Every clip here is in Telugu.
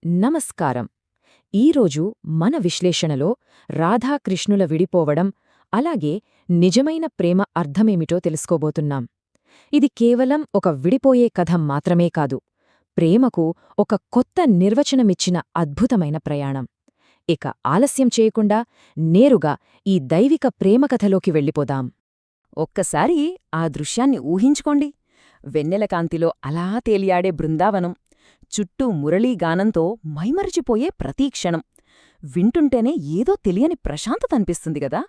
నమస్కారం. ఈరోజు మన విశ్లేషణలో రాధాకృష్ణుల విడిపోవడం, అలాగే నిజమైన ప్రేమ అర్థమేమిటో తెలుసుకోబోతున్నాం. ఇది కేవలం ఒక విడిపోయే కథ మాత్రమే కాదు, ప్రేమకు ఒక కొత్త నిర్వచనమిచ్చిన అద్భుతమైన ప్రయాణం. ఇక ఆలస్యం చేయకుండా నేరుగా ఈ దైవిక ప్రేమకథలోకి వెళ్ళిపోదాం. ఒక్కసారి ఆ దృశ్యాన్ని ఊహించుకోండి. వెన్నెల కాంతిలో అలా తేలియాడే బృందావనం, చుట్టూ మురళీగానంతో మైమరిచిపోయే ప్రతీక్షణం. వింటుంటేనే ఏదో తెలియని ప్రశాంతత అనిపిస్తుంది గదా.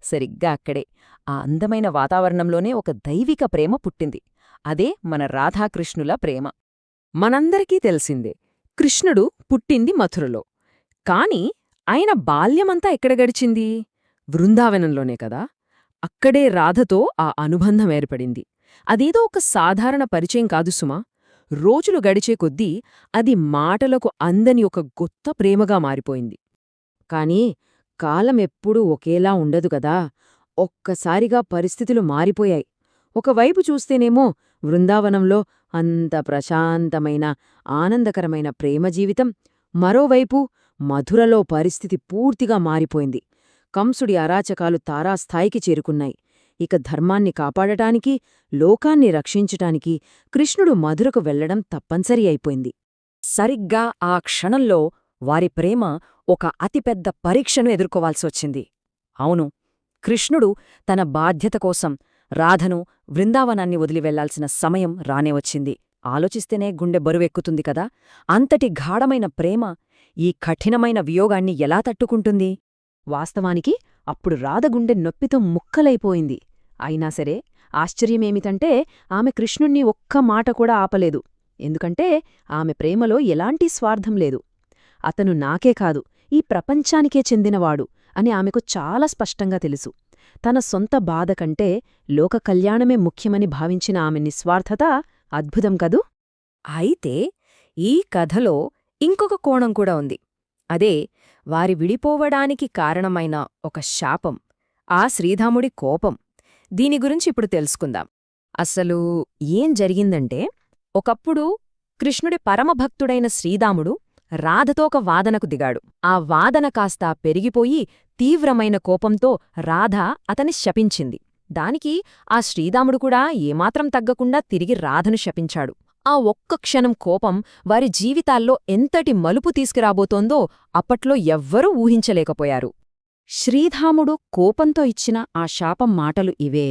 సరిగ్గా అక్కడే ఆ అందమైన వాతావరణంలోనే ఒక దైవిక ప్రేమ పుట్టింది. అదే మన రాధాకృష్ణుల ప్రేమ. మనందరికీ తెలిసిందే, కృష్ణుడు పుట్టింది మథురలో. కాని ఆయన బాల్యమంతా ఎక్కడ గడిచింది? బృందావనంలోనే కదా. అక్కడే రాధతో ఆ అనుబంధం ఏర్పడింది. అదేదో ఒక సాధారణ పరిచయం కాదు సుమా. రోజులు గడిచే కొద్దీ అది మాటలకు అందని ఒక గొత్త ప్రేమగా మారిపోయింది. కాని కాలమెప్పుడూ ఒకేలా ఉండదు గదా. ఒక్కసారిగా పరిస్థితులు మారిపోయాయి. ఒకవైపు చూస్తేనేమో బృందావనంలో అంత ప్రశాంతమైన, ఆనందకరమైన ప్రేమ జీవితం, మరోవైపు మధురలో పరిస్థితి పూర్తిగా మారిపోయింది. కంసుడి అరాచకాలు తారాస్థాయికి చేరుకున్నాయి. ఇక ధర్మాన్ని కాపాడటానికి, లోకాన్ని రక్షించటానికి కృష్ణుడు మధురకు వెళ్లడం తప్పనిసరి అయిపోయింది. సరిగ్గా ఆ క్షణంలో వారి ప్రేమ ఒక అతిపెద్ద పరీక్షను ఎదుర్కోవాల్సొచ్చింది. అవును, కృష్ణుడు తన బాధ్యత కోసం రాధను బృందావనాన్ని వదిలి వెళ్లాల్సిన సమయం రానేవచ్చింది. ఆలోచిస్తేనే గుండె బరువెక్కుతుంది కదా. అంతటి గాఢమైన ప్రేమ ఈ కఠినమైన వియోగాన్ని ఎలా తట్టుకుంటుంది? వాస్తవానికి అప్పుడు రాధ గుండె నొప్పితో ముక్కలైపోయింది. అయినా సరే, ఆశ్చర్యమేమిటంటే ఆమె కృష్ణుణ్ణి ఒక్క మాట కూడా ఆపలేదు. ఎందుకంటే ఆమె ప్రేమలో ఎలాంటి స్వార్థం లేదు. అతను నాకే కాదు, ఈ ప్రపంచానికే చెందినవాడు అని ఆమెకు చాలా స్పష్టంగా తెలుసు. తన సొంత బాధ కంటే లోక కళ్యాణమే ముఖ్యమని భావించిన ఆమె నిస్వార్థత అద్భుతం కదూ. అయితే ఈ కథలో ఇంకొక కోణం కూడా ఉంది. అదే వారి విడిపోవడానికి కారణమైన ఒక శాపం, ఆ శ్రీధాముడి కోపం. దీని గురించి ఇప్పుడు తెలుసుకుందాం. అసలు ఏం జరిగిందంటే, ఒకప్పుడు కృష్ణుడి పరమభక్తుడైన శ్రీరాముడు రాధతో ఒక వాదనకు దిగాడు. ఆ వాదన కాస్త పెరిగిపోయి తీవ్రమైన కోపంతో రాధ అతని శపించింది. దానికి ఆ శ్రీరాముడు కూడా ఏమాత్రం తగ్గకుండా తిరిగి రాధను శపించాడు. ఆ ఒక్క క్షణం కోపం వారి జీవితాల్లో ఎంతటి మలుపు తీసుకురాబోతోందో అప్పట్లో ఎవ్వరూ ఊహించలేకపోయారు. శ్రీధాముడు కోపంతో ఇచ్చిన ఆ శాపం మాటలు ఇవే: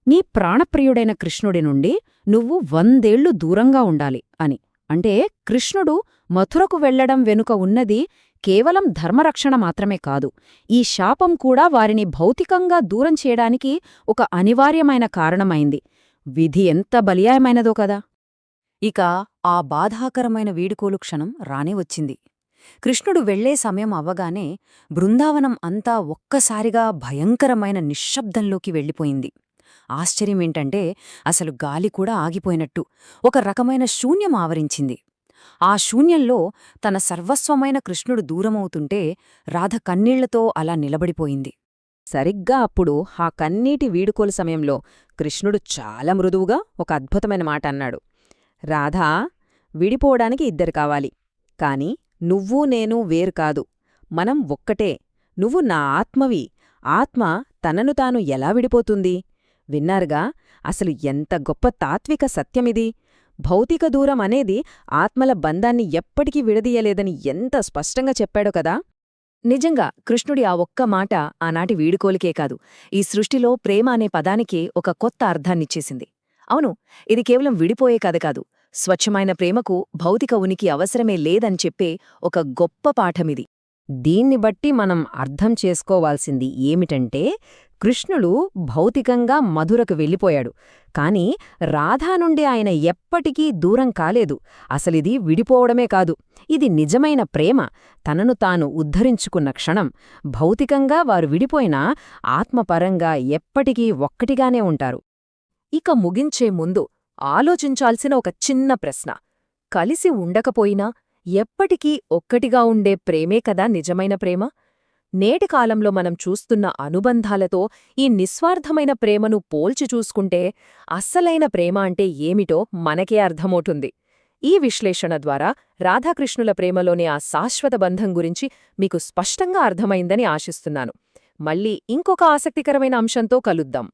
నీ ప్రాణప్రియుడైన కృష్ణుడి నుండి నువ్వు 100 ఏళ్లు దూరంగా ఉండాలి అని. అంటే కృష్ణుడు మథురకు వెళ్లడం వెనుక ఉన్నది కేవలం ధర్మరక్షణ మాత్రమే కాదు, ఈ శాపం కూడా వారిని భౌతికంగా దూరం చేయడానికి ఒక అనివార్యమైన కారణమైంది. విధి ఎంత బలీయమైనదో కదా. ఇక ఆ బాధాకరమైన వీడుకోలు క్షణం రానే వచ్చింది. కృష్ణుడు వెళ్లే సమయం అవ్వగానే బృందావనం అంతా ఒక్కసారిగా భయంకరమైన నిశ్శబ్దంలోకి వెళ్ళిపోయింది. ఆశ్చర్యమేంటంటే అసలు గాలి కూడా ఆగిపోయినట్టు ఒక రకమైన శూన్యం ఆవరించింది. ఆ శూన్యంలో తన సర్వస్వమైన కృష్ణుడు దూరమవుతుంటే రాధ కన్నీళ్లతో అలా నిలబడిపోయింది. సరిగ్గా అప్పుడు ఆ కన్నీటి వీడుకోలు సమయంలో కృష్ణుడు చాలా మృదువుగా ఒక అద్భుతమైన మాట అన్నాడు. రాధా, విడిపోవడానికి ఇద్దరు కావాలి, కాని నువ్వూ నేను వేరు కాదు, మనం ఒక్కటే. నువ్వు నా ఆత్మవి. ఆత్మ తనను తాను ఎలా విడిపోతుంది? విన్నారుగా, అసలు ఎంత గొప్ప తాత్విక సత్యమిది. భౌతిక దూరం అనేది ఆత్మల బంధాన్ని ఎప్పటికీ విడదీయలేదని ఎంత స్పష్టంగా చెప్పాడో కదా. నిజంగా కృష్ణుడి ఆ ఒక్క మాట ఆనాటి వీడుకోలికే కాదు, ఈ సృష్టిలో ప్రేమ అనే పదానికే ఒక కొత్త అర్థాన్నిచ్చేసింది. అవును, ఇది కేవలం విడిపోయే కథ కాదు, స్వచ్ఛమైన ప్రేమకు భౌతిక ఉనికి అవసరమే లేదని చెప్పే ఒక గొప్ప పాఠమిది. దీన్ని బట్టి మనం అర్థం చేసుకోవాల్సింది ఏమిటంటే, కృష్ణుడు భౌతికంగా మధురకు వెళ్ళిపోయాడు, కాని రాధా నుండి ఆయన ఎప్పటికీ దూరం కాలేదు. అసలిది విడిపోవడమే కాదు, ఇది నిజమైన ప్రేమ. తనను తాను ఉద్ధరించుకున్న క్షణం. భౌతికంగా వారు విడిపోయినా ఆత్మపరంగా ఎప్పటికీ ఒక్కటిగానే ఉంటారు. ఇక ముగించే ముందు ఆలోచించాల్సిన ఒక చిన్న ప్రశ్న: కలిసి ఉండకపోయినా ఎప్పటికీ ఒక్కటిగా ఉండే ప్రేమే కదా నిజమైన ప్రేమ? నేటి కాలంలో మనం చూస్తున్న అనుబంధాలతో ఈ నిస్వార్థమైన ప్రేమను పోల్చి చూసుకుంటే అస్సలైన ప్రేమ అంటే ఏమిటో మనకే అర్థమవుతుంది. ఈ విశ్లేషణ ద్వారా రాధాకృష్ణుల ప్రేమలోని ఆ శాశ్వత బంధం గురించి మీకు స్పష్టంగా అర్థమైందని ఆశిస్తున్నాను. మళ్ళీ ఇంకొక ఆసక్తికరమైన అంశంతో కలుద్దాం.